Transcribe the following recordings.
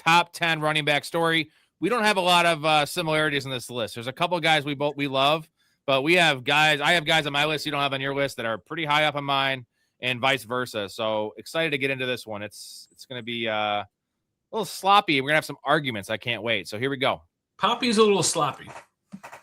top 10 running back story. We don't have a lot of similarities in this list. There's a couple of guys we love, but I have guys on my list you don't have on your list that are pretty high up on mine, and vice versa. So excited to get into this one. It's going to be a little sloppy. We're going to have some arguments. I can't wait. So here we go. Poppy's a little sloppy.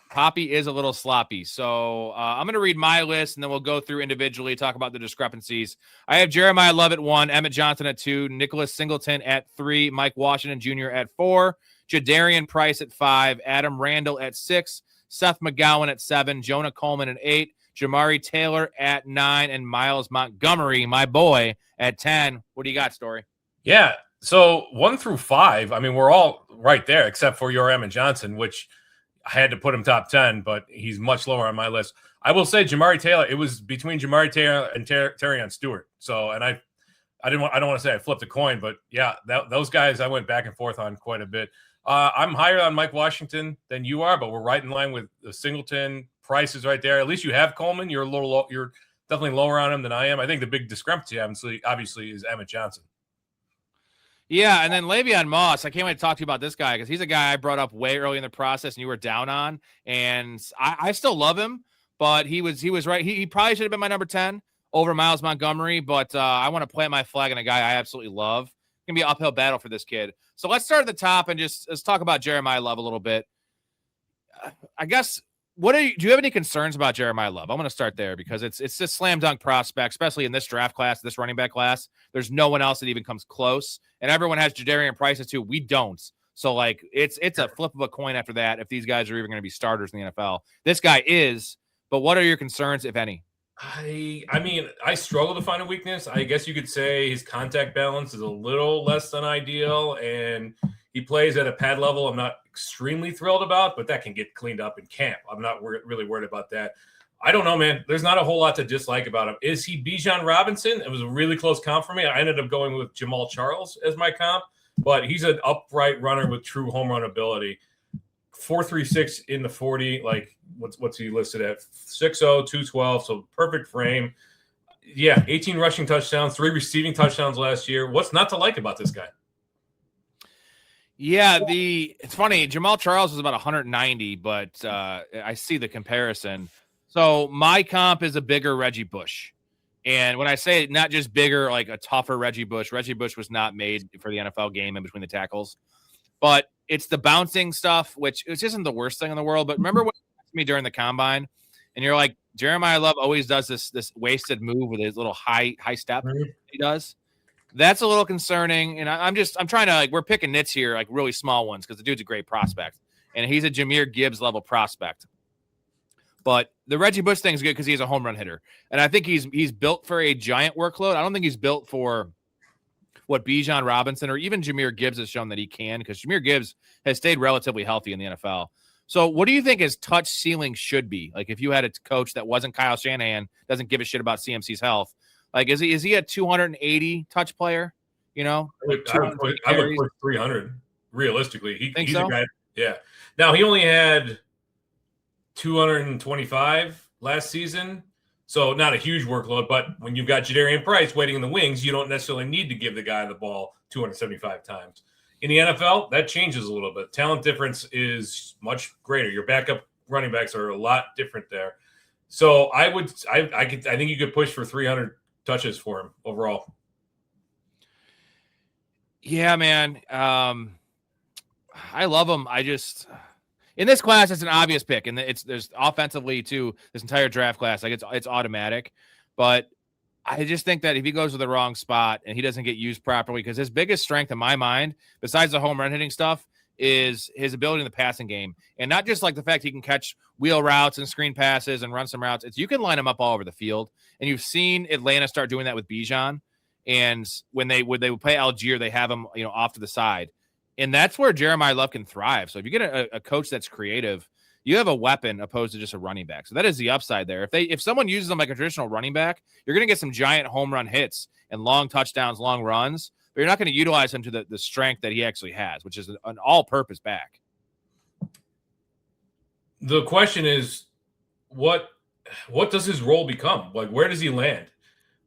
Poppy is a little sloppy. So I'm going to read my list, and then we'll go through individually, talk about the discrepancies. I have Jeremiah Love at 1, Emmett Johnson at 2, Nicholas Singleton at 3, Mike Washington Jr. at 4, Jadarian Price at 5, Adam Randall at 6, Seth McGowan at 7, Jonah Coleman at 8, Jamari Taylor at 9, and Miles Montgomery, my boy, at 10. What do you got, Story? Yeah, so 1 through 5, I mean, we're all right there except for your Emmett Johnson, which I had to put him top 10, but he's much lower on my list. I will say Jamari Taylor, it was between Jamari Taylor and Terrion Stewart. So, and I don't want to say I flipped a coin, but yeah, those guys I went back and forth on quite a bit. I'm higher on Mike Washington than you are, but we're right in line with the Singleton. Price is right there. At least you have Coleman. You're you're definitely lower on him than I am. I think the big discrepancy, obviously, is Emmett Johnson. Yeah, and then Le'Veon Moss, I can't wait to talk to you about this guy because he's a guy I brought up way early in the process and you were down on, and I still love him, but he was right. He probably should have been my number 10 over Miles Montgomery, but I want to plant my flag on a guy I absolutely love. It's going to be an uphill battle for this kid. So let's start at the top and let's talk about Jeremiah Love a little bit. I guess, do you have any concerns about Jeremiah Love? I'm going to start there because it's just slam dunk prospect, especially in this draft class, this running back class. There's no one else that even comes close, and everyone has Jadarian Price too. We don't. So like it's a flip of a coin after that if these guys are even going to be starters in the NFL. This guy is, but what are your concerns, if any? I mean, I struggle to find a weakness. I guess you could say his contact balance is a little less than ideal, and he plays at a pad level I'm not extremely thrilled about, but that can get cleaned up in camp. I'm not really worried about that. I don't know, man. There's not a whole lot to dislike about him. Is he Bijan Robinson? It was a really close comp for me. I ended up going with Jamal Charles as my comp, but he's an upright runner with true home run ability. 4.36 in the 40. Like, what's he listed at? 6'0", 212. So perfect frame. Yeah, 18 rushing touchdowns, 3 receiving touchdowns last year. What's not to like about this guy? Yeah, it's funny. Jamal Charles was about 190, but I see the comparison. So my comp is a bigger Reggie Bush. And when I say not just bigger, like a tougher Reggie Bush was not made for the NFL game in between the tackles. But it's the bouncing stuff, which isn't the worst thing in the world. But remember when you asked me during the combine, and you're like, Jeremiah Love always does this wasted move with his little high step he does. That's a little concerning. And I'm trying to, like, we're picking nits here, like really small ones, because the dude's a great prospect. And he's a Jahmyr Gibbs level prospect. But the Reggie Bush thing is good because he's a home run hitter. And I think he's built for a giant workload. I don't think he's built for what Bijan Robinson or even Jahmyr Gibbs has shown that he can, because Jahmyr Gibbs has stayed relatively healthy in the NFL. So what do you think his touch ceiling should be? Like, if you had a coach that wasn't Kyle Shanahan, doesn't give a shit about CMC's health, like, is he a 280 touch player? You know, I would put 300 realistically. He's so? a guy. Yeah. Now he only had 225 last season, so not a huge workload. But when you've got Jadarian Price waiting in the wings, you don't necessarily need to give the guy the ball 275 times. In the NFL, that changes a little bit. Talent difference is much greater. Your backup running backs are a lot different there. So I think you could push for 300 touches for him overall. Yeah, man. I love him. In this class, it's an obvious pick, and there's offensively too. This entire draft class, like it's automatic. But I just think that if he goes to the wrong spot and he doesn't get used properly, because his biggest strength in my mind, besides the home run hitting stuff, is his ability in the passing game, and not just like the fact he can catch wheel routes and screen passes and run some routes. It's you can line him up all over the field, and you've seen Atlanta start doing that with Bijan. And when they would play Algier, they have him off to the side. And that's where Jeremiah Love can thrive. So if you get a coach that's creative, you have a weapon opposed to just a running back. So that is the upside there. If someone uses them like a traditional running back, you're going to get some giant home run hits and long touchdowns, long runs, but you're not going to utilize him to the strength that he actually has, which is an all-purpose back. The question is, what does his role become? Like, where does he land?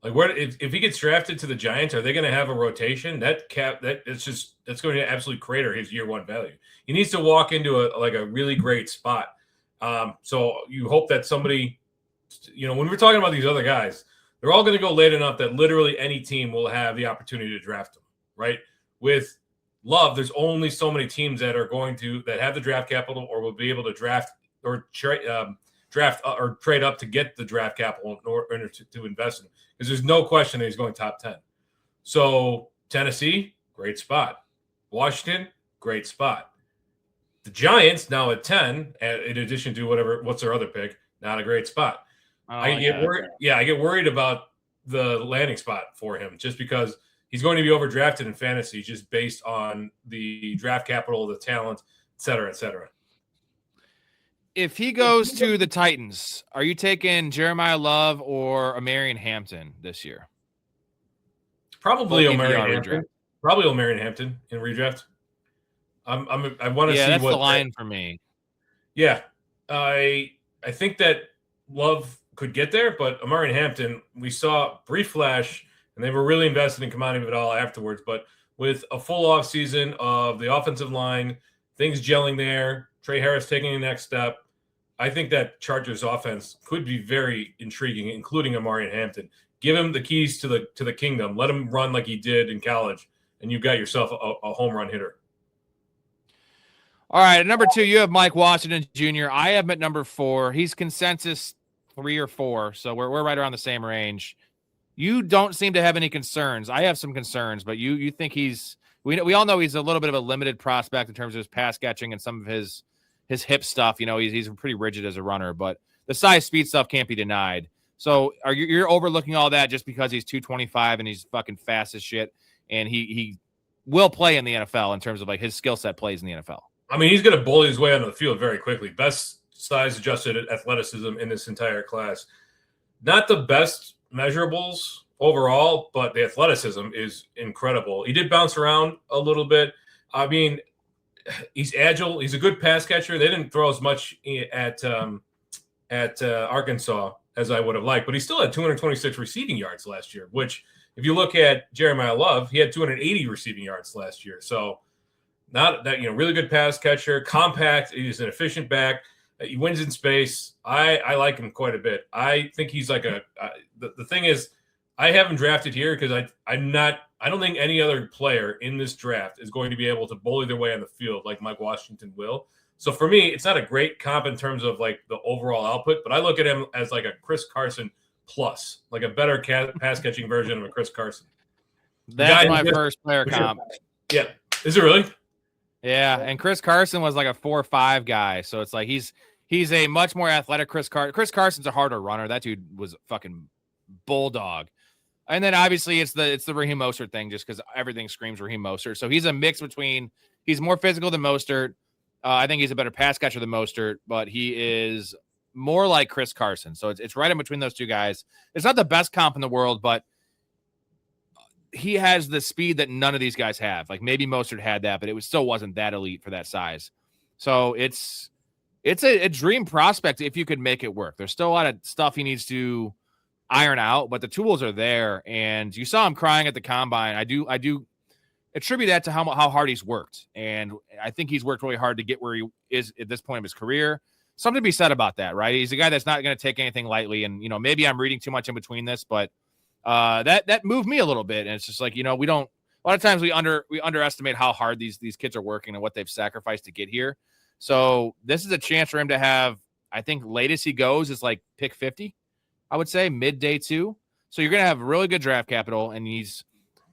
Like, where if he gets drafted to the Giants, are they going to have a rotation? That's going to absolutely crater his year one value. He needs to walk into a really great spot. So you hope that somebody, when we're talking about these other guys, they're all going to go late enough that literally any team will have the opportunity to draft them, right? With Love, there's only so many teams that have the draft capital or will be able to draft or trade up to get the draft capital in order to invest in him. Because there's no question that he's going top 10. So Tennessee, great spot. Washington, great spot. The Giants now at 10, in addition to what's their other pick, not a great spot. I get worried about the landing spot for him just because he's going to be overdrafted in fantasy just based on the draft capital, the talent, et cetera, et cetera. If he goes to the Titans, are you taking Jeremiah Love or Omarion Hampton this year? Probably Omarion Hampton. Probably Omarion Hampton in redraft. I want to see that's the line for me. Yeah, I think that Love could get there, but Omarion Hampton, we saw brief flash, and they were really invested in Kamani Vidal afterwards. But with a full off season of the offensive line, things gelling there, Trey Harris taking the next step, I think that Chargers offense could be very intriguing, including Omarion Hampton. Give him the keys to the kingdom. Let him run like he did in college, and you've got yourself a home run hitter. All right, at number 2, you have Mike Washington Jr. I have him at number 4. He's consensus 3 or 4, so we're right around the same range. You don't seem to have any concerns. I have some concerns, but you think we all know he's a little bit of a limited prospect in terms of his pass catching and some of his hip stuff. He's pretty rigid as a runner, but the size speed stuff can't be denied. So you're overlooking all that just because he's 225 and he's fucking fast as shit, and he will play in the NFL in terms of like his skill set plays in the NFL. I mean, he's going to bully his way onto the field very quickly. Best size adjusted athleticism in this entire class. Not the best measurables overall, but the athleticism is incredible. He did bounce around a little bit. I mean, he's agile. He's a good pass catcher. They didn't throw as much at Arkansas as I would have liked, but he still had 226 receiving yards last year, which if you look at Jeremiah Love, he had 280 receiving yards last year. So not that, really good pass catcher, compact. He's an efficient back. He wins in space. I like him quite a bit. I think he's like the thing is, I have him drafted here because I don't think any other player in this draft is going to be able to bully their way on the field like Mike Washington will. So for me, it's not a great comp in terms of like the overall output, but I look at him as like a Chris Carson plus, like a better pass catching version of a Chris Carson. That's my first player comp. Yeah. Is it really? Yeah. And Chris Carson was like a 4.5 guy. So it's like he's a much more athletic Chris Carson. Chris Carson's a harder runner. That dude was a fucking bulldog. And then obviously it's the Raheem Mostert thing just because everything screams Raheem Mostert. So he's a mix between he's more physical than Mostert. I think he's a better pass catcher than Mostert, but he is more like Chris Carson. So it's right in between those two guys. It's not the best comp in the world, but he has the speed that none of these guys have. Like maybe Mostert had that, but it still wasn't that elite for that size. So it's a dream prospect if you could make it work. There's still a lot of stuff he needs to iron out, but the tools are there. And you saw him crying at the combine. I do attribute that to how hard he's worked. And I think he's worked really hard to get where he is at this point of his career. Something to be said about that, right? He's a guy that's not going to take anything lightly. And, maybe I'm reading too much in between this, but that moved me a little bit. And it's just like, a lot of times we underestimate how hard these kids are working and what they've sacrificed to get here. So this is a chance for him to have, I think latest he goes is like pick 50, I would say midday 2. So you're going to have really good draft capital. And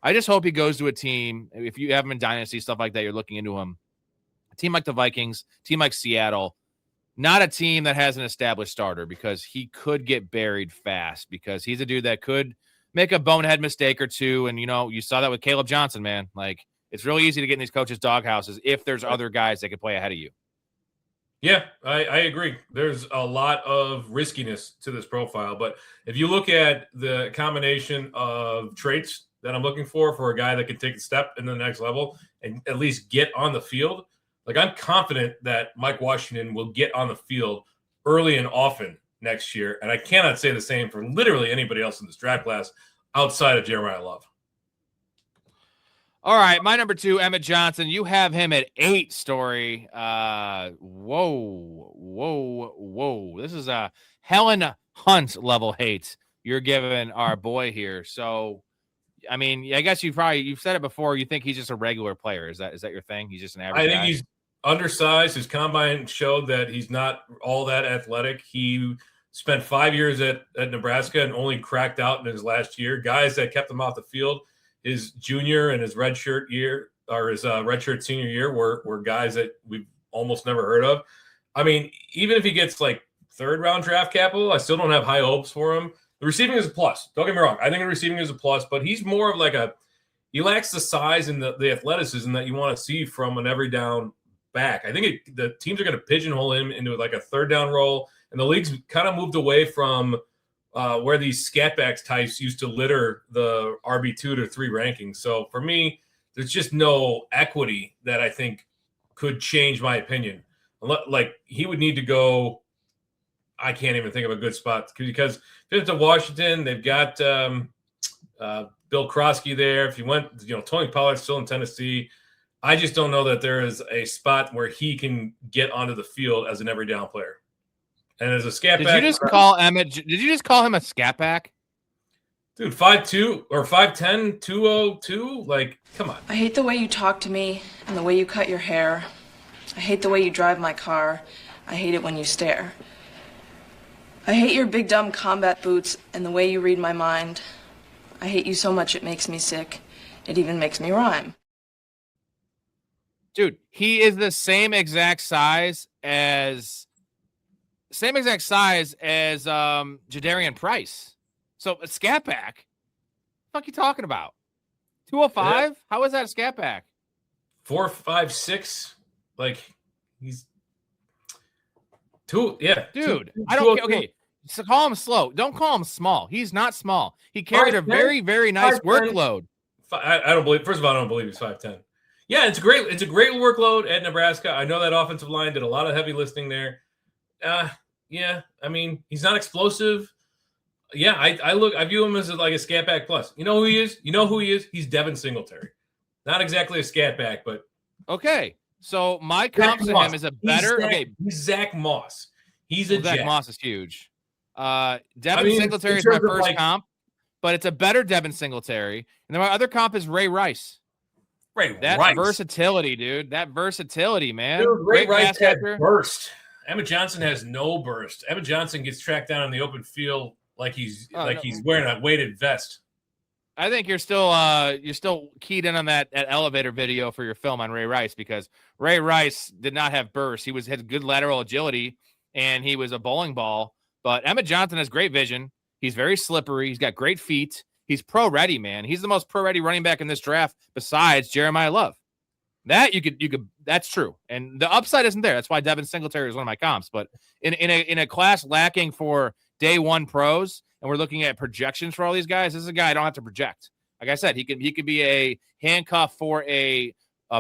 I just hope he goes to a team. If you have him in dynasty, stuff like that, you're looking into him. A team like the Vikings, team like Seattle, not a team that has an established starter because he could get buried fast because he's a dude that could make a bonehead mistake or two. And, you saw that with Caleb Johnson, man. Like it's really easy to get in these coaches' doghouses if there's other guys that could play ahead of you. Yeah, I agree. There's a lot of riskiness to this profile. But if you look at the combination of traits that I'm looking for a guy that can take a step in the next level and at least get on the field, like I'm confident that Mike Washington will get on the field early and often next year. And I cannot say the same for literally anybody else in this draft class outside of Jeremiah Love. All right, my number 2, Emmett Johnson. You have him at 8, Story. Whoa. This is a Helen Hunt level hate you're giving our boy here. So, I mean, I guess you've said it before. You think he's just a regular player. Is that your thing? He's just an average I think guy? he's undersized. His combine showed that he's not all that athletic. He spent 5 years at Nebraska and only cracked out in his last year. Guys that kept him off the field his junior and his redshirt year, or his redshirt senior year, were guys that we've almost never heard of. I mean, even if he gets like 3rd round draft capital, I still don't have high hopes for him. The receiving is a plus. Don't get me wrong. I think the receiving is a plus, but he's more of like he lacks the size and the athleticism that you want to see from an every down back. I think the teams are going to pigeonhole him into like a 3rd down role, and the league's kind of moved away from where these scatbacks types used to litter the RB2 to 3 rankings. So for me, there's just no equity that I think could change my opinion. Like he would need to go. I can't even think of a good spot because if it's to Washington, they've got Bill Krosky there. If you went, Tony Pollard's still in Tennessee. I just don't know that there is a spot where he can get onto the field as an every down player. And as a scat back, did you just call him a scat back? Dude, 5'2" or 5'10", 202. Like, come on. I hate the way you talk to me and the way you cut your hair. I hate the way you drive my car. I hate it when you stare. I hate your big dumb combat boots and the way you read my mind. I hate you so much it makes me sick. It even makes me rhyme. Dude, he is the same exact size as Jadarian Price. So a scat back. What the fuck you talking about? 205? Yeah. How is that a scat back? 4'5'6". Like he's two. Yeah, dude. I don't care. Okay, so call him slow. Don't call him small. He's not small. He carried a very, very nice workload. I don't believe. First of all, I don't believe he's 5'10". Yeah, it's great. It's a great workload at Nebraska. I know that offensive line did a lot of heavy lifting there. Yeah, I mean, he's not explosive. Yeah, I view him as like a scat back plus. You know who he is? He's Devin Singletary. Not exactly a scat back, but okay. So my comp to him is a better. He's Zach Moss. Zach Moss is huge. Devin Singletary is my first comp, but it's a better Devin Singletary. And then my other comp is Ray Rice. Versatility, dude. That versatility, man. Dude, Ray Rice had burst. Emmett Johnson has no burst. Emmett Johnson gets tracked down in the open field like he's wearing a weighted vest. I think you're still keyed in on that elevator video for your film on Ray Rice, because Ray Rice did not have burst. He had good lateral agility and he was a bowling ball. But Emmett Johnson has great vision. He's very slippery. He's got great feet. He's pro ready, man. He's the most pro ready running back in this draft besides Jeremiah Love. That you could that's true. And the upside isn't there. That's why Devin Singletary is one of my comps. But in a class lacking for day one pros, and we're looking at projections for all these guys, this is a guy I don't have to project. Like I said, he could be a handcuff for a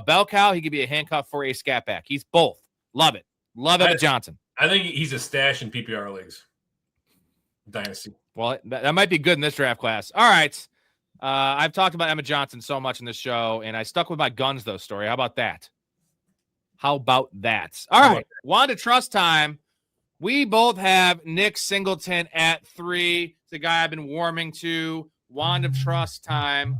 bell cow. He could be a handcuff for a scat back. He's both. Love it. Love Emmett Johnson. I think he's a stash in PPR leagues. Dynasty. Well, that might be good in this draft class. All right. I've talked about Emmett Johnson so much in this show, and I stuck with my guns, though, Story. How about that? All right. Wanda Trust time. We both have Nick Singleton at 3. It's a guy I've been warming to. Wand of Trust time.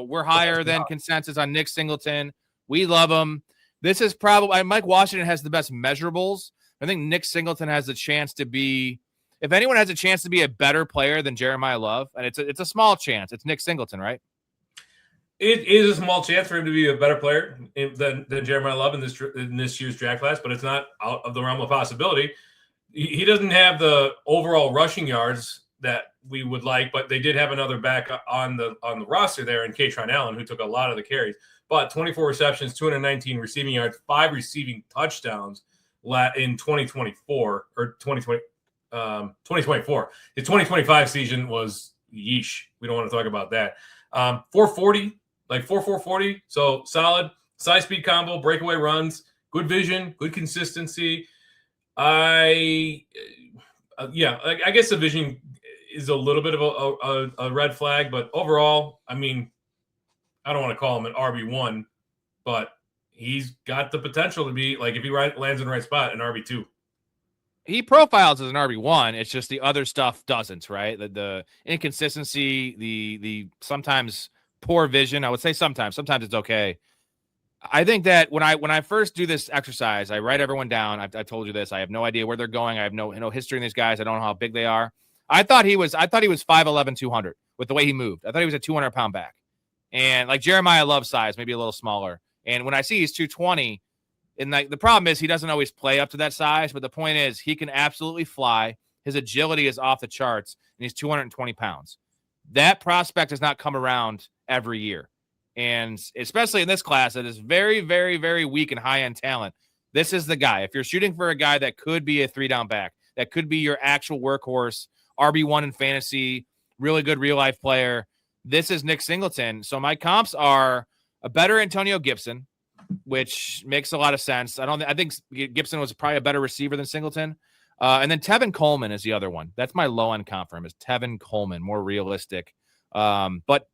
We're higher than consensus on Nick Singleton. We love him. This is probably Mike Washington has the best measurables. I think Nick Singleton has the chance to be, if anyone has a chance to be a better player than Jeremiah Love, and it's a small chance, it's Nick Singleton, right? It is a small chance for him to be a better player than Jeremiah Love in this year's draft class, but it's not out of the realm of possibility. He doesn't have the overall rushing yards that we would like, but they did have another back on the roster there in Katron Allen, who took a lot of the carries. But 24 receptions, 219 receiving yards, 5 receiving touchdowns in 2024 or 2024. His 2025 season was yeesh. We don't want to talk about that. 440, like 4.40. So solid size speed combo, breakaway runs, good vision, good consistency. I guess the vision is a little bit of a red flag, but overall, I mean, I don't want to call him an RB1, but he's got the potential to be, like, if he lands in the right spot, an RB2. He profiles as an RB1. It's just the other stuff doesn't, right? The inconsistency, the sometimes poor vision. I would say sometimes it's okay. I think that when I first do this exercise, I write everyone down. I told you this. I have no idea where they're going. I have no history in these guys. I don't know how big they are. I thought he was 5'11", 200 with the way he moved. I thought he was a 200-pound back. And like Jeremiah Love's size, maybe a little smaller. And when I see he's 220, and like the problem is he doesn't always play up to that size, but the point is he can absolutely fly. His agility is off the charts, and he's 220 pounds. That prospect does not come around every year. And especially in this class that is very, very, very weak and high-end talent, this is the guy. If you're shooting for a guy that could be a 3-down back, that could be your actual workhorse, RB1 in fantasy, really good real-life player, this is Nick Singleton. So my comps are a better Antonio Gibson, which makes a lot of sense. I think Gibson was probably a better receiver than Singleton. And then Tevin Coleman is the other one. That's my low-end comp for him, is Tevin Coleman, more realistic. But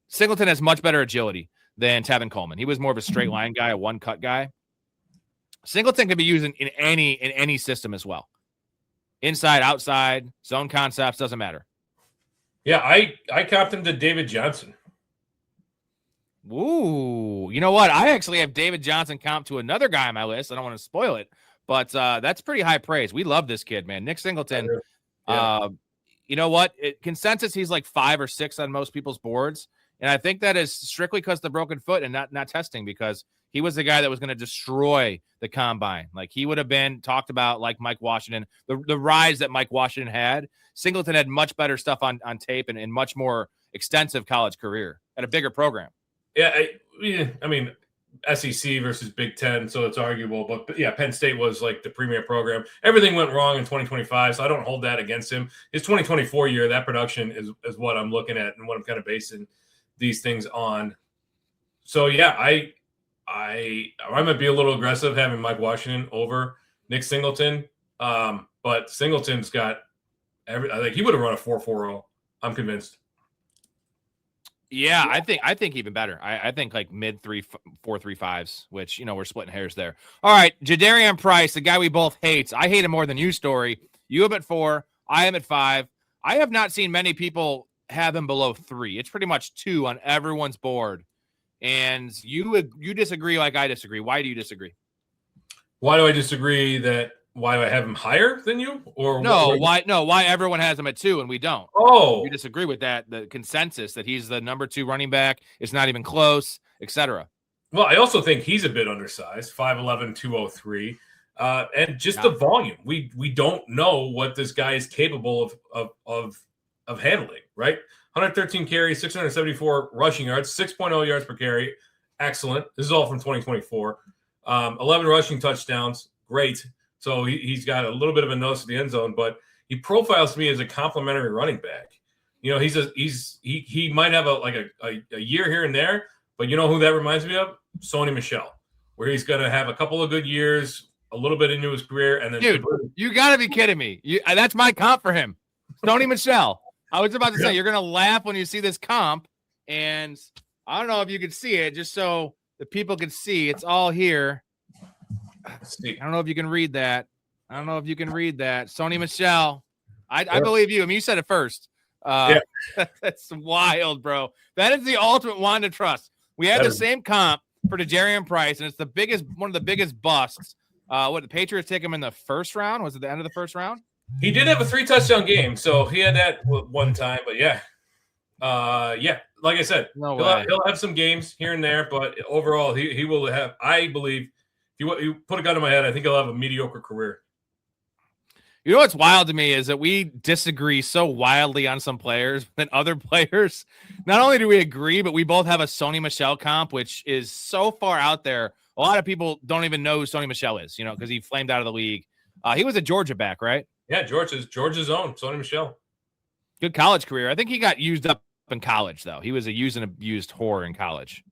Singleton has much better agility than Tevin Coleman. He was more of a straight line guy, a one-cut guy. Singleton can be used in any system as well. Inside, outside, zone concepts, doesn't matter. Yeah, I copped him to David Johnson. Ooh, you know what? I actually have David Johnson comp to another guy on my list. I don't want to spoil it, but that's pretty high praise. We love this kid, man. Nick Singleton. Yeah. You know what? Consensus, he's like 5 or 6 on most people's boards. And I think that is strictly because of the broken foot and not testing, because he was the guy that was going to destroy the combine. Like he would have been talked about like Mike Washington, the rise that Mike Washington had. Singleton had much better stuff on tape and much more extensive college career at a bigger program. Yeah, I mean, SEC versus Big Ten, so it's arguable. But yeah, Penn State was like the premier program. Everything went wrong in 2025, so I don't hold that against him. His 2024 year, that production is what I'm looking at and what I'm kind of basing these things on. So yeah, I might be a little aggressive having Mike Washington over Nick Singleton, but Singleton's got I think he would have run a 4.40. I'm convinced. Yeah, I think even better. I think like mid 4.35s, which, you know, we're splitting hairs there. All right, Jadarian Price, the guy we both hate. I hate him more than you, Story. You have at 4. I am at 5. I have not seen many people have him below 3. It's pretty much 2 on everyone's board. And you disagree like I disagree. Why do you disagree? Why do I disagree why do I have him higher than you? Or why everyone has him at 2 and we don't? Oh, you disagree with that? The consensus that he's the number 2 running back, it's not even close, etc. Well, I also think he's a bit undersized, 5'11", 203, and just the volume. We don't know what this guy is capable of handling. Right, 113 carries, 674 rushing yards, 6.0 yards per carry, excellent. This is all from 2024. 11 rushing touchdowns, great. So he's got a little bit of a nose to the end zone, but he profiles to me as a complimentary running back. You know, he might have a year here and there, but you know who that reminds me of? Sony Michel, where he's going to have a couple of good years, a little bit into his career, and then dude, you got to be kidding me! That's my comp for him, Sony Michel. I was about to say you're going to laugh when you see this comp, and I don't know if you can see it, just so the people can see. It's all here. I don't know if you can read that. Sony Michel. I believe you. I mean, you said it first. That's wild, bro. That is the ultimate one to trust. We had the same comp for Jadarian Price, and it's one of the biggest busts. The Patriots take him in the first round? Was it the end of the first round? He did have a 3-touchdown game, so he had that one time. But yeah, like I said, he'll have some games here and there, but overall, he will have. I believe. You put a gun to my head, I think he'll have a mediocre career. You know what's wild to me is that we disagree so wildly on some players than other players. Not only do we agree, but we both have a Sony Michel comp, which is so far out there. A lot of people don't even know who Sony Michel is, you know, because he flamed out of the league. He was a Georgia back, right? Yeah, Georgia's own Sony Michel. Good college career. I think he got used up in college, though. He was a used and abused whore in college.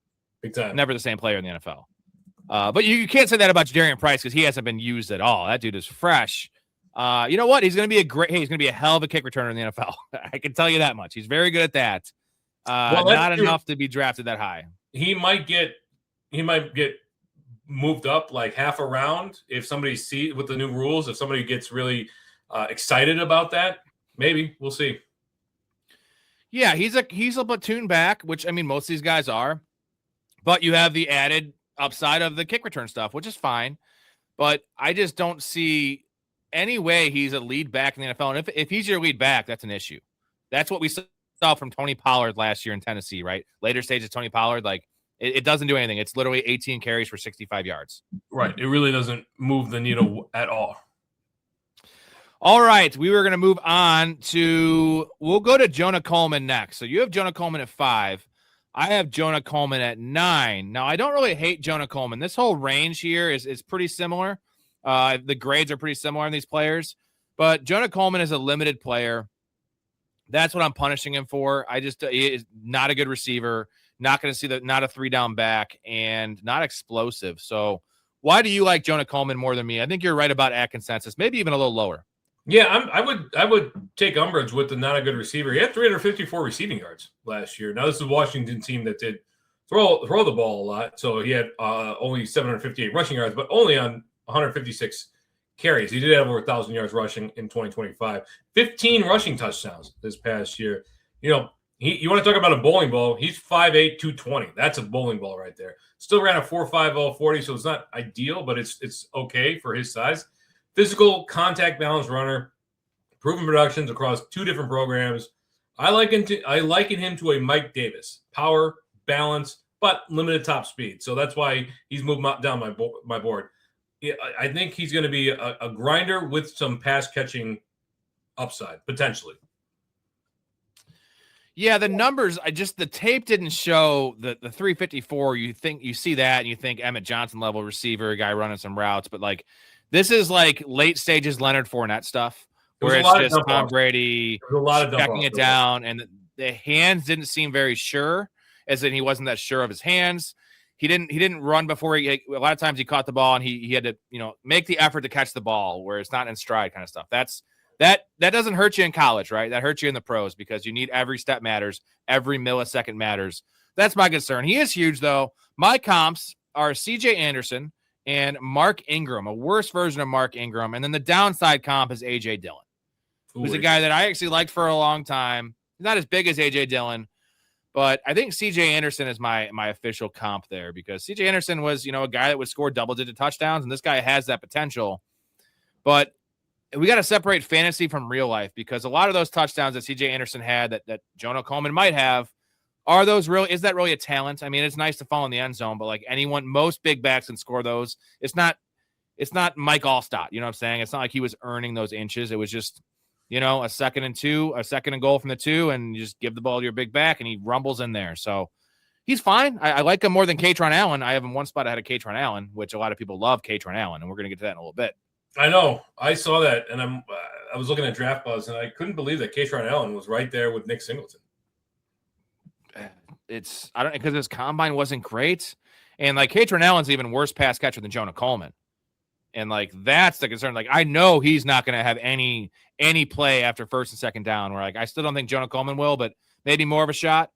Big time. Never the same player in the NFL. But you can't say that about Jadarian Price because he hasn't been used at all. That dude is fresh. You know what? He's going to be he's going to be a hell of a kick returner in the NFL. I can tell you that much. He's very good at that. Not enough to be drafted that high. He might get moved up like half a round if somebody sees with the new rules. If somebody gets really excited about that, maybe we'll see. Yeah, he's a platoon back, which I mean most of these guys are, but you have the added upside of the kick return stuff, which is fine. But I just don't see any way he's a lead back in the NFL. And if he's your lead back, that's an issue. That's what we saw from Tony Pollard last year in Tennessee, right? Later stages, Tony Pollard, like it doesn't do anything. It's literally 18 carries for 65 yards. Right. It really doesn't move the needle at all. All right. We were going to move on we'll go to Jonah Coleman next. So you have Jonah Coleman at 5. I have Jonah Coleman at 9. Now, I don't really hate Jonah Coleman. This whole range here is pretty similar. The grades are pretty similar on these players, but Jonah Coleman is a limited player. That's what I'm punishing him for. He is not a good receiver, not going to see not a 3-down back, and not explosive. So why do you like Jonah Coleman more than me? I think you're right about at consensus, maybe even a little lower. Yeah, I would take umbrage with the not a good receiver. He had 354 receiving yards last year. Now, this is a Washington team that did throw the ball a lot, so he had only 758 rushing yards, but only on 156 carries. He did have over 1,000 yards rushing in 2025. 15 rushing touchdowns this past year. You know, you want to talk about a bowling ball, he's 5'8", 220. That's a bowling ball right there. Still ran a 4.50 40, so it's not ideal, but it's okay for his size. Physical, contact-balanced runner, proven productions across 2 different programs. I liken him to a Mike Davis. Power, balance, but limited top speed. So that's why he's moved down my board. Yeah, I think he's going to be a grinder with some pass-catching upside, potentially. Yeah, the numbers, the tape didn't show the 354. You see that, and you think Emmett Johnson level receiver, guy running some routes, but like, this is like late stages Leonard Fournette stuff, where it's just Tom Brady checking it down, and the hands didn't seem very sure, as in he wasn't that sure of his hands. He didn't run before a lot of times he caught the ball, and he had to make the effort to catch the ball, where it's not in stride kind of stuff. That doesn't hurt you in college, right? That hurts you in the pros because you need every step matters, every millisecond matters. That's my concern. He is huge though. My comps are C.J. Anderson and Mark Ingram, a worse version of Mark Ingram. And then the downside comp is A.J. Dillon, who's a guy that I actually liked for a long time. He's not as big as A.J. Dillon, but I think C.J. Anderson is my official comp there because C.J. Anderson was, a guy that would score double-digit touchdowns, and this guy has that potential. But we got to separate fantasy from real life because a lot of those touchdowns that C.J. Anderson had that Jonah Coleman might have, is that really a talent? I mean, it's nice to fall in the end zone, but like most big backs can score those. It's not Mike Allstott. You know what I'm saying? It's not like he was earning those inches. It was just, a 2nd and 2, a 2nd and goal from the 2, and you just give the ball to your big back and he rumbles in there. So he's fine. I like him more than Katron Allen. I have him one spot ahead of Katron Allen, which a lot of people love Katron Allen, and we're going to get to that in a little bit. I know. I saw that, and I was looking at Draft Buzz, and I couldn't believe that Katron Allen was right there with Nick Singleton. Because his combine wasn't great, and like Katron Allen's even worse pass catcher than Jonah Coleman, and like that's the concern. Like I know he's not going to have any play after 1st and 2nd down. Where like I still don't think Jonah Coleman will, but maybe more of a shot.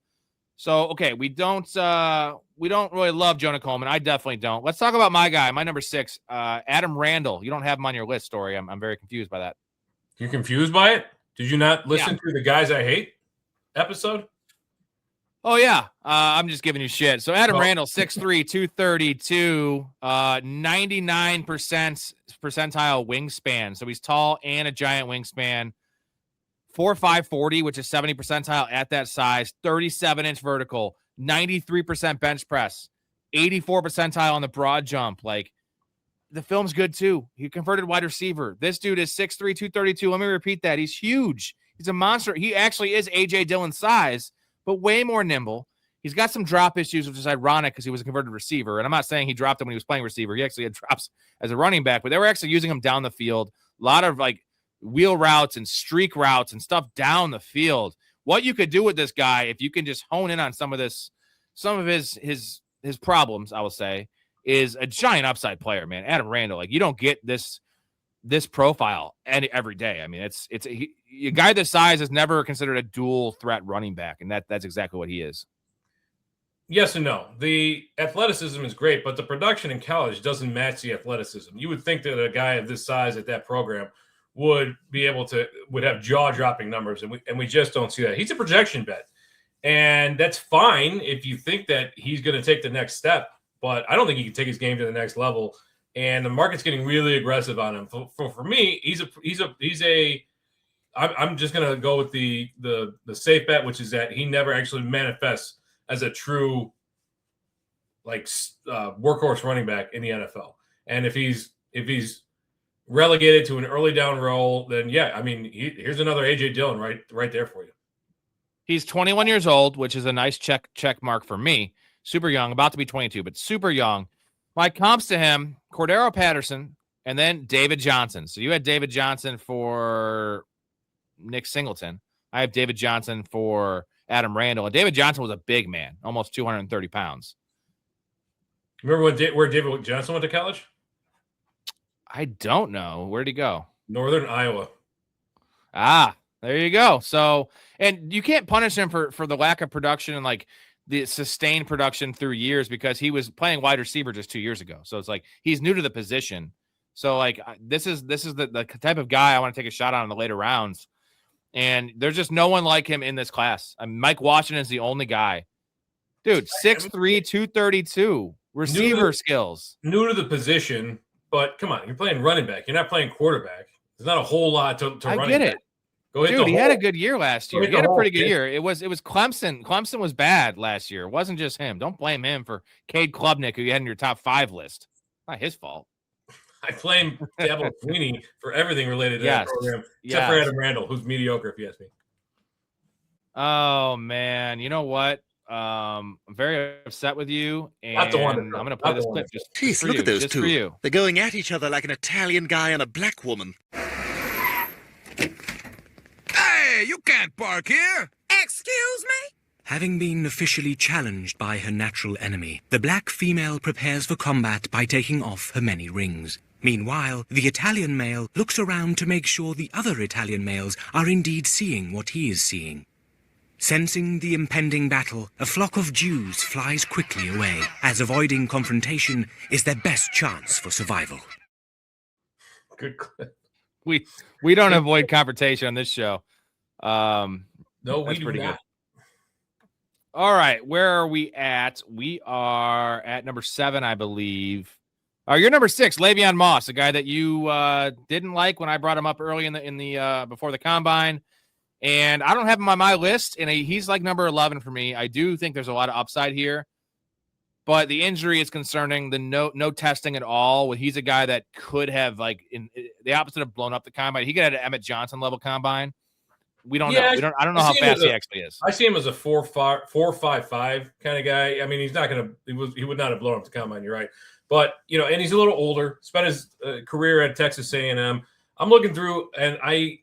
So okay, we don't really love Jonah Coleman. I definitely don't. Let's talk about my guy, my number 6, Adam Randall. You don't have him on your list, Story. I'm very confused by that. You're confused by it? Did you not listen to the Guys I Hate episode? Oh, yeah. I'm just giving you shit. So Adam Randall, 6'3", 232, 99% percentile wingspan. So he's tall and a giant wingspan. 4.5 40, which is 70 percentile at that size. 37-inch vertical. 93% bench press. 84 percentile on the broad jump. Like, the film's good, too. He converted wide receiver. This dude is 6'3", 232. Let me repeat that. He's huge. He's a monster. He actually is A.J. Dillon's size, but way more nimble. He's got some drop issues, which is ironic because he was a converted receiver. And I'm not saying he dropped him when he was playing receiver. He actually had drops as a running back, but they were actually using him down the field. A lot of like wheel routes and streak routes and stuff down the field. What you could do with this guy, if you can just hone in on some of his problems, I will say, is a giant upside player, man. Adam Randall, like you don't get this this profile every day. I mean, it's a guy this size is never considered a dual threat running back, and that's exactly what he is. Yes and no. The athleticism is great, but the production in college doesn't match the athleticism. You would think that a guy of this size at that program would have jaw-dropping numbers, and we just don't see that. He's a projection bet, and that's fine if you think that he's going to take the next step. But I don't think he can take his game to the next level. And the market's getting really aggressive on him. For me, I'm just going to go with the safe bet, which is that he never actually manifests as a true workhorse running back in the NFL. And if he's relegated to an early down role, then yeah, I mean, here's another AJ Dillon right there for you. He's 21 years old, which is a nice check mark for me. Super young, about to be 22, but super young. My comps to him, Cordero Patterson, and then David Johnson. So you had David Johnson for Nick Singleton. I have David Johnson for Adam Randall. And David Johnson was a big man, almost 230 pounds. Remember where David Johnson went to college? I don't know. Where'd he go? Northern Iowa. Ah, there you go. So, and you can't punish him for the lack of production and like the sustained production through years, because he was playing wide receiver just 2 years ago. So it's like he's new to the position. So like this is the type of guy I want to take a shot on in the later rounds. And there's just no one like him in this class. I mean, Mike Washington is the only guy. Dude, 6'3", 232, receiver skills. New to the position, but come on, you're playing running back. You're not playing quarterback. There's not a whole lot to running I get back. it. Dude, he had a good year last year. He had a pretty good year. It was Clemson. Clemson was bad last year. It wasn't just him. Don't blame him for Cade Klubnik, who you had in your top 5 list. Not his fault. I blame Dabo Sweeney for everything related to that program, except for Adam Randall, who's mediocre, if you ask me. Oh, man. You know what? I'm very upset with you, and I'm going to play this clip just Jeez, for look you. at those just two. For you. They're going at each other like an Italian guy and a black woman. Hey, you can't park here. Excuse me? Having been officially challenged by her natural enemy, the black female prepares for combat by taking off her many rings. Meanwhile, the Italian male looks around to make sure the other Italian males are indeed seeing what he is seeing. Sensing the impending battle, a flock of Jews flies quickly away, as avoiding confrontation is their best chance for survival. Good clip. We don't avoid confrontation on this show. No, that's we pretty do not. good. All right, where are we at? We are at number 7, I believe. You're number 6, Le'Veon Moss, a guy that you didn't like when I brought him up early in the before the combine, and I don't have him on my list, and he's like number 11 for me. I do think there's a lot of upside here, but the injury is concerning. The no testing at all. He's a guy that could have in the opposite of blown up the combine. He could have an Emmett Johnson level combine. We don't know. I don't know how fast he actually is. I see him as a 4.55 kind of guy. I mean, he's not going to. He would not have blown up the combine. You're right. But, and he's a little older, spent his career at Texas A&M. I'm looking through, and I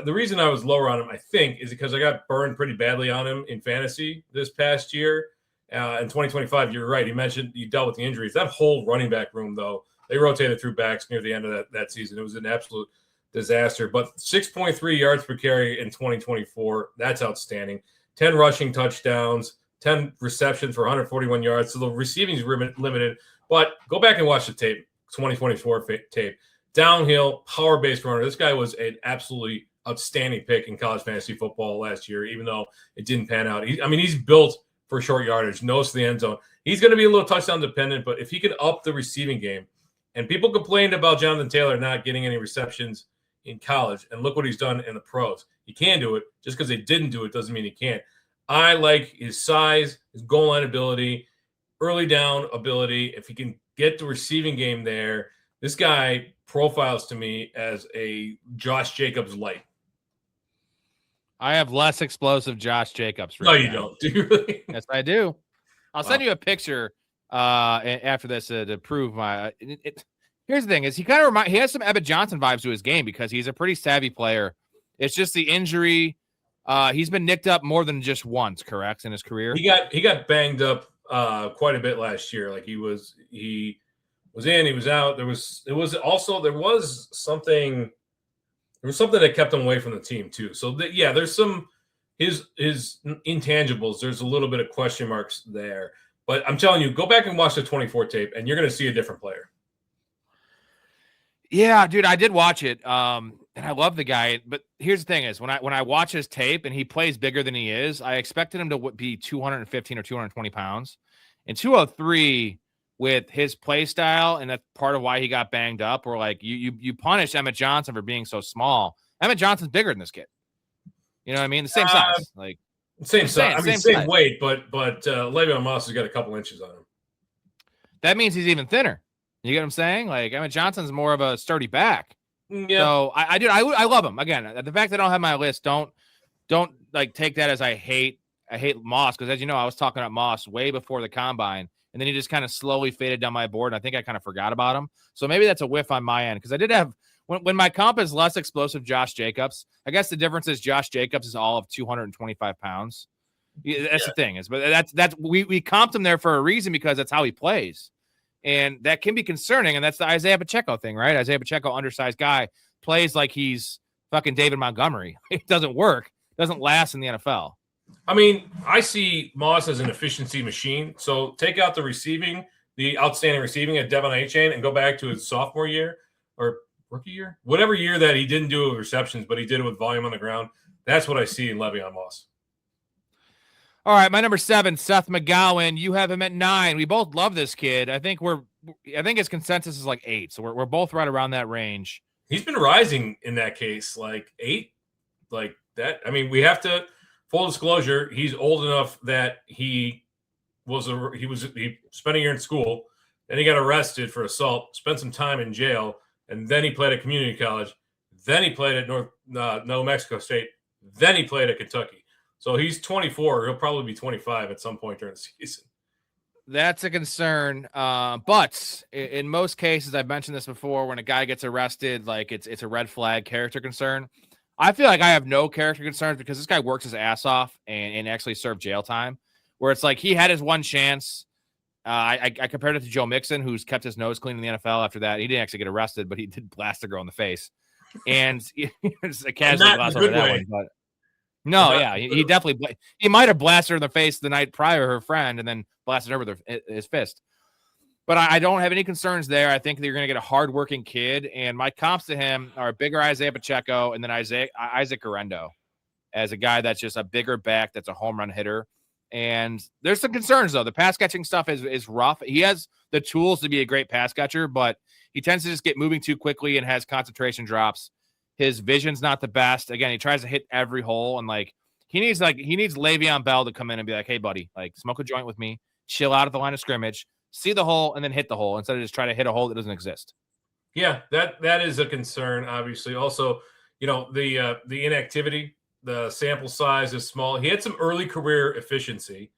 the reason I was lower on him, I think, is because I got burned pretty badly on him in fantasy this past year. In 2025, you're right. He mentioned you dealt with the injuries. That whole running back room, though, they rotated through backs near the end of that season. It was an absolute disaster. But 6.3 yards per carry in 2024, that's outstanding. 10 rushing touchdowns, 10 receptions for 141 yards. So the receiving is limited. But go back and watch the tape, 2024 tape. Downhill, power-based runner. This guy was an absolutely outstanding pick in college fantasy football last year, even though it didn't pan out. He's built for short yardage, nose to the end zone. He's going to be a little touchdown dependent, but if he can up the receiving game, and people complained about Jonathan Taylor not getting any receptions in college, and look what he's done in the pros. He can do it. Just because they didn't do it doesn't mean he can't. I like his size, his goal line ability, early down ability. If he can get the receiving game there, this guy profiles to me as a Josh Jacobs light. I have less explosive Josh Jacobs. No, you don't. Do you really? Yes, I do. I'll send you a picture after this to prove my. Here's the thing: is he kind of he has some Emmett Johnson vibes to his game because he's a pretty savvy player. It's just the injury. He's been nicked up more than just once, correct, in his career. He got banged up quite a bit last year. Like he was in, he was out. There was something that kept him away from the team too. So there's some his intangibles. There's a little bit of question marks there. But I'm telling you, go back and watch the 24 tape, and you're going to see a different player. Yeah, dude, I did watch it, and I love the guy. But here's the thing: is when I watch his tape and he plays bigger than he is, I expected him to be 215 or 220 pounds, and 203 with his play style, and that's part of why he got banged up. Or like you punish Emmett Johnson for being so small. Emmett Johnson's bigger than this kid. You know what I mean? The same size, like same size. I mean, same size. weight, but Le'Veon Moss has got a couple inches on him. That means he's even thinner. You get what I'm saying? Like Emmett Johnson's more of a sturdy back. Yeah. So I love him. Again, the fact that I don't have my list, don't like take that as I hate Moss, because as you know, I was talking about Moss way before the combine, and then he just kind of slowly faded down my board, and I think I kind of forgot about him. So maybe that's a whiff on my end, because I did have when my comp is less explosive, Josh Jacobs. I guess the difference is Josh Jacobs is all of 225 pounds. That's the thing is, but that's we comped him there for a reason, because that's how he plays. And that can be concerning, and that's the Isaiah Pacheco thing, right? Isaiah Pacheco, undersized guy, plays like he's fucking David Montgomery. It doesn't work. Doesn't last in the NFL. I mean, I see Moss as an efficiency machine. So take out the outstanding receiving at Devon A-Chain, and go back to his sophomore year or rookie year, whatever year that he didn't do it with receptions, but he did it with volume on the ground. That's what I see in Le'Veon Moss. All right, my number 7, Seth McGowan. You have him at 9. We both love this kid. I think his consensus is like 8, so we're both right around that range. He's been rising in that case, like 8, like that. I mean, we have to full disclosure. He's old enough that he spent a year in school, then he got arrested for assault, spent some time in jail, and then he played at community college. Then he played at New Mexico State. Then he played at Kentucky. So he's 24. He'll probably be 25 at some point during the season. That's a concern. But in most cases, I've mentioned this before, when a guy gets arrested, like it's a red flag character concern. I feel like I have no character concerns, because this guy works his ass off and actually served jail time, where it's like he had his one chance. I compared it to Joe Mixon, who's kept his nose clean in the NFL after that. He didn't actually get arrested, but he did blast a girl in the face. And it's a casual gloss over that one. But no, yeah, he definitely he might have blasted her in the face the night prior, her friend, and then blasted her with his fist. But I don't have any concerns there. I think that you're going to get a hardworking kid, and my comps to him are bigger Isaiah Pacheco and then Isaac Guerrero as a guy that's just a bigger back, that's a home run hitter. And there's some concerns, though. The pass catching stuff is rough. He has the tools to be a great pass catcher, but he tends to just get moving too quickly and has concentration drops. His vision's not the best. Again, he tries to hit every hole, and he needs Le'Veon Bell to come in and be like, "Hey, buddy, like smoke a joint with me, chill out at the line of scrimmage, see the hole, and then hit the hole instead of just try to hit a hole that doesn't exist." Yeah, that is a concern. Obviously, also, the inactivity, the sample size is small. He had some early career efficiency,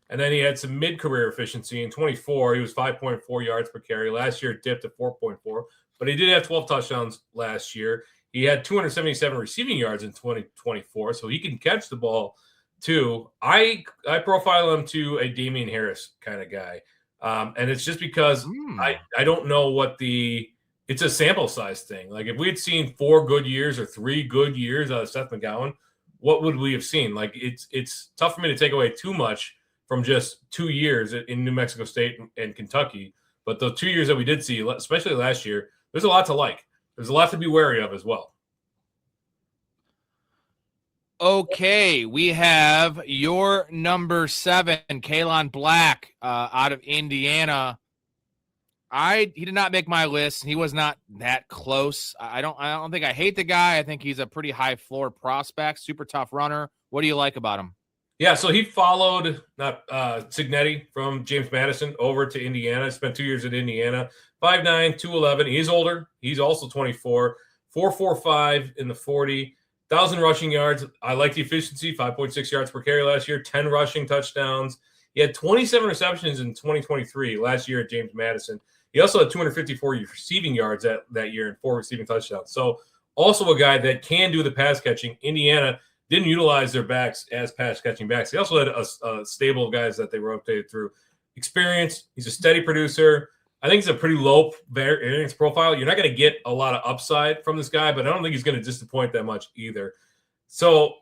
and then he had some mid-career efficiency. In 24, he was 5.4 yards per carry. Last year, it dipped to 4.4, but he did have 12 touchdowns last year. He had 277 receiving yards in 2024, so he can catch the ball too. I profile him to a Damian Harris kind of guy, and it's just because I don't know it's a sample size thing. Like if we had seen 4 good years or 3 good years out of Seth McGowan, what would we have seen? Like it's tough for me to take away too much from just 2 years in New Mexico State and Kentucky, but the 2 years that we did see, especially last year, there's a lot to like. There's a lot to be wary of as well. Okay, we have your number 7, Kalon Black, out of Indiana. He did not make my list. He was not that close. I don't think I hate the guy. I think he's a pretty high floor prospect, super tough runner. What do you like about him? Yeah, so he followed Cignetti from James Madison over to Indiana. Spent 2 years at Indiana. 5'9", 211. He is older. He's also 24. 4.45 in the 40. 1,000 rushing yards. I like the efficiency. 5.6 yards per carry last year. 10 rushing touchdowns. He had 27 receptions in 2023 last year at James Madison. He also had 254 receiving yards that year and 4 receiving touchdowns. So also a guy that can do the pass catching. Indiana didn't utilize their backs as pass catching backs. They also had a stable of guys that they rotated through. Experience. He's a steady producer. I think it's a pretty low variance profile. You're not going to get a lot of upside from this guy, but I don't think he's going to disappoint that much either. So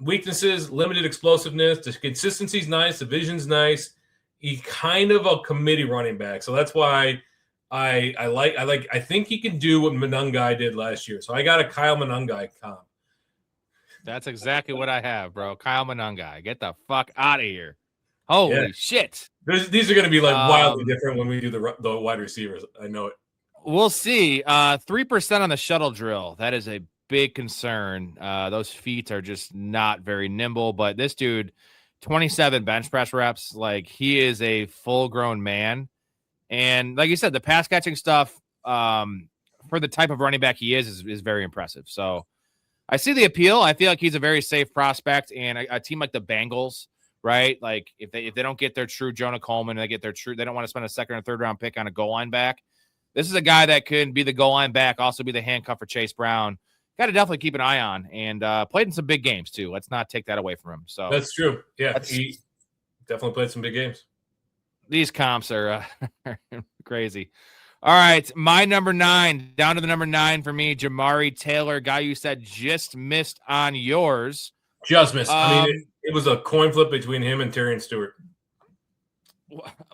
weaknesses, limited explosiveness, the consistency's nice, the vision's nice. He's kind of a committee running back. So that's why I think he can do what Monangai did last year. So I got a Kyle Monangai comp. That's exactly what I have, bro. Kyle Monangai. Get the fuck out of here. Holy shit. These are going to be like wildly different when we do the wide receivers. I know it. We'll see. 3% on the shuttle drill. That is a big concern. Those feet are just not very nimble, but this dude, 27 bench press reps, like he is a full-grown man. And like you said, the pass catching stuff for the type of running back he is very impressive. So I see the appeal. I feel like he's a very safe prospect, and a team like the Bengals, right? Like if they don't get their true Jonah Coleman, they don't want to spend a second or third round pick on a goal line back. This is a guy that could be the goal line back, also be the handcuff for Chase Brown. Got to definitely keep an eye on, and played in some big games too. Let's not take that away from him. So that's true. Yeah, he definitely played some big games. These comps are crazy. All right, my number 9, down to the number 9 for me, Jamari Taylor, guy you said just missed on yours. Just missed. I mean, it was a coin flip between him and Terrion Stewart.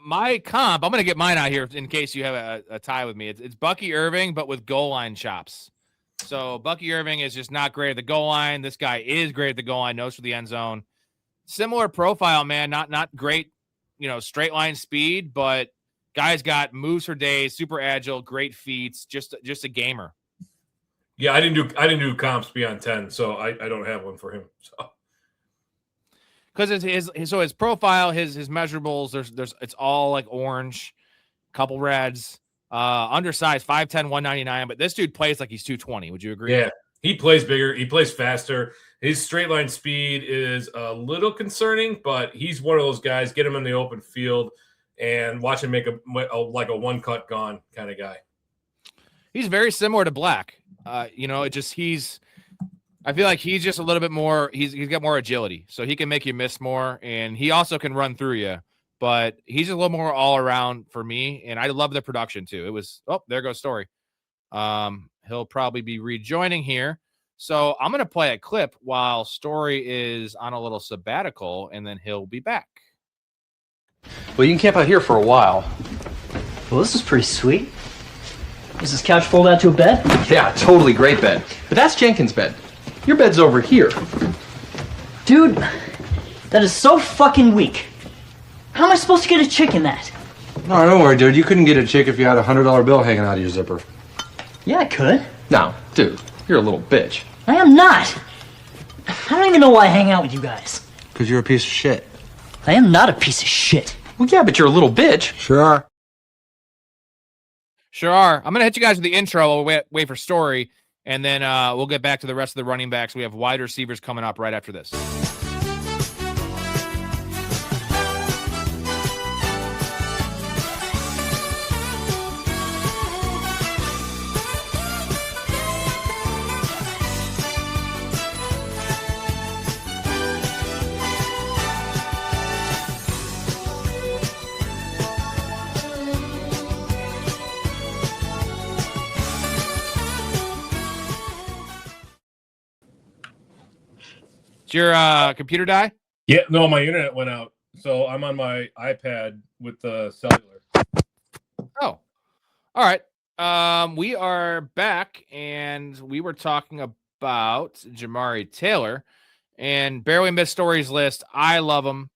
My comp, I'm going to get mine out here in case you have a tie with me. It's Bucky Irving, but with goal line chops. So Bucky Irving is just not great at the goal line. This guy is great at the goal line, knows for the end zone. Similar profile, man. Not great, straight line speed, but guy's got moves for days, super agile, great feet, just a gamer. Yeah, I didn't do comps beyond 10, so I don't have one for him. So. Because his profile, his measurables, there's it's all like orange, couple reds, undersized, 5'10", 199. But this dude plays like he's 220. Would you agree? Yeah, he plays bigger. He plays faster. His straight line speed is a little concerning, but he's one of those guys. Get him in the open field and watch him make a one cut gone kind of guy. He's very similar to Black. I feel like he's just a little bit more. He's got more agility, so he can make you miss more, and he also can run through you. But he's a little more all around for me, and I love the production too. It was there goes Story. He'll probably be rejoining here, so I'm gonna play a clip while Story is on a little sabbatical, and then he'll be back. Well, you can camp out here for a while. Well, this is pretty sweet. Does this couch fold out to a bed? Yeah, totally great bed. But that's Jenkins' bed. Your bed's over here. Dude, that is so fucking weak. How am I supposed to get a chick in that? No, don't worry, dude. You couldn't get a chick if you had a $100 bill hanging out of your zipper. Yeah, I could. No, dude, you're a little bitch. I am not. I don't even know why I hang out with you guys. Because you're a piece of shit. I am not a piece of shit. Well, yeah, but you're a little bitch. Sure are. Sure are. I'm going to hit you guys with the intro. We'll wait for Story, and then we'll get back to the rest of the running backs. We have wide receivers coming up right after this. Did your computer die? Yeah, no, my internet went out, so I'm on my iPad with the cellular. Oh, all right. We are back, and we were talking about Jamari Taylor, and barely missed Story's list. I love him.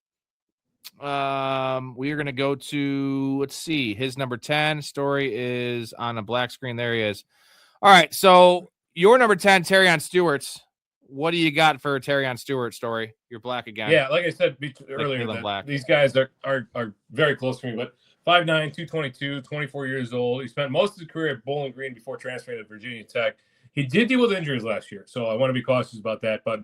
We are going to go to, let's see, his number 10. Story is on a black screen. There he is. All right, so your number 10, Terrion Stewart's. What do you got for Terrion Stewart, Story? You're black again. Yeah, like I said earlier, these guys are very close to me, but 5'9", 222, 24 years old. He spent most of his career at Bowling Green before transferring to Virginia Tech. He did deal with injuries last year, so I want to be cautious about that. But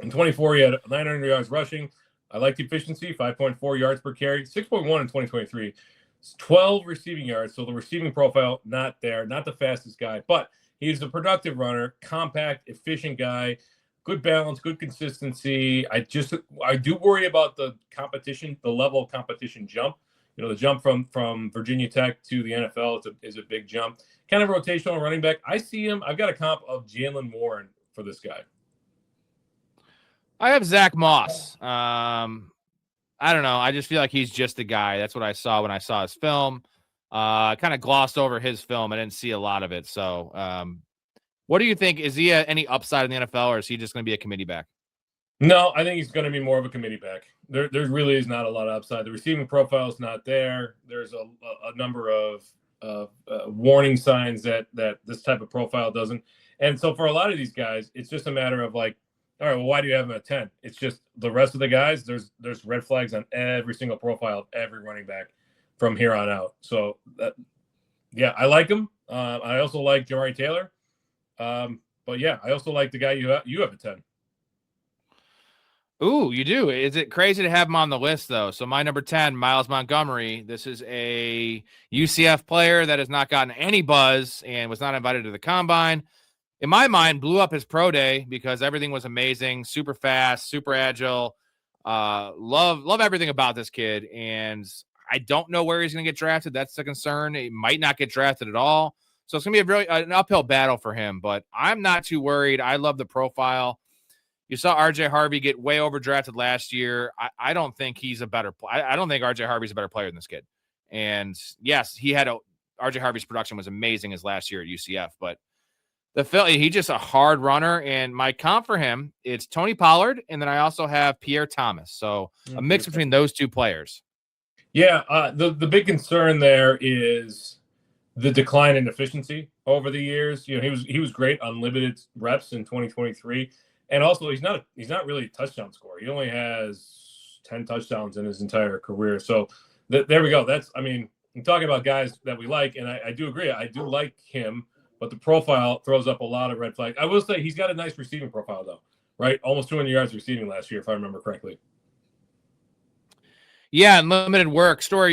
in 24, he had 900 yards rushing. I like the efficiency, 5.4 yards per carry, 6.1 in 2023. 12 receiving yards, so the receiving profile, not there, not the fastest guy, but he's a productive runner, compact, efficient guy. Good balance, good consistency. I do worry about the competition, the level of competition jump. The jump from Virginia Tech to the NFL is a big jump. Kind of rotational running back. I see him. I've got a comp of Jalen Warren for this guy. I have Zach Moss. I don't know. I just feel like he's just a guy. That's what I saw when I saw his film. Kind of glossed over his film. I didn't see a lot of it. So what do you think? Is he any upside in the NFL, or is he just going to be a committee back? No, I think he's going to be more of a committee back. There really is not a lot of upside. The receiving profile is not there. There's a number of warning signs that this type of profile doesn't. And so for a lot of these guys, it's just a matter of like, all right, well, why do you have him at 10? It's just the rest of the guys, there's red flags on every single profile of every running back from here on out. So, yeah, I like him. I also like Jamari Taylor. But, yeah, I also like the guy you have at 10. Ooh, you do. Is it crazy to have him on the list, though? So my number 10, Miles Montgomery. This is a UCF player that has not gotten any buzz and was not invited to the combine. In my mind, blew up his pro day because everything was amazing, super fast, super agile. Love everything about this kid. And I don't know where he's going to get drafted. That's the concern. He might not get drafted at all. So it's going to be an uphill battle for him. But I'm not too worried. I love the profile. You saw RJ Harvey get way overdrafted last year. I don't think he's a better player. I don't think RJ Harvey's a better player than this kid. And yes, RJ Harvey's production was amazing as last year at UCF, but he's just a hard runner. And my comp for him, it's Tony Pollard, and then I also have Pierre Thomas. So a mix between those two players. Yeah, the big concern there is the decline in efficiency over the years. He was great on limited reps in 2023. And also, he's not really a touchdown scorer. He only has 10 touchdowns in his entire career. So there we go. I'm talking about guys that we like, and I do agree. I do like him, but the profile throws up a lot of red flags. I will say he's got a nice receiving profile, though, right? Almost 200 yards receiving last year, if I remember correctly. Yeah, and limited work. Story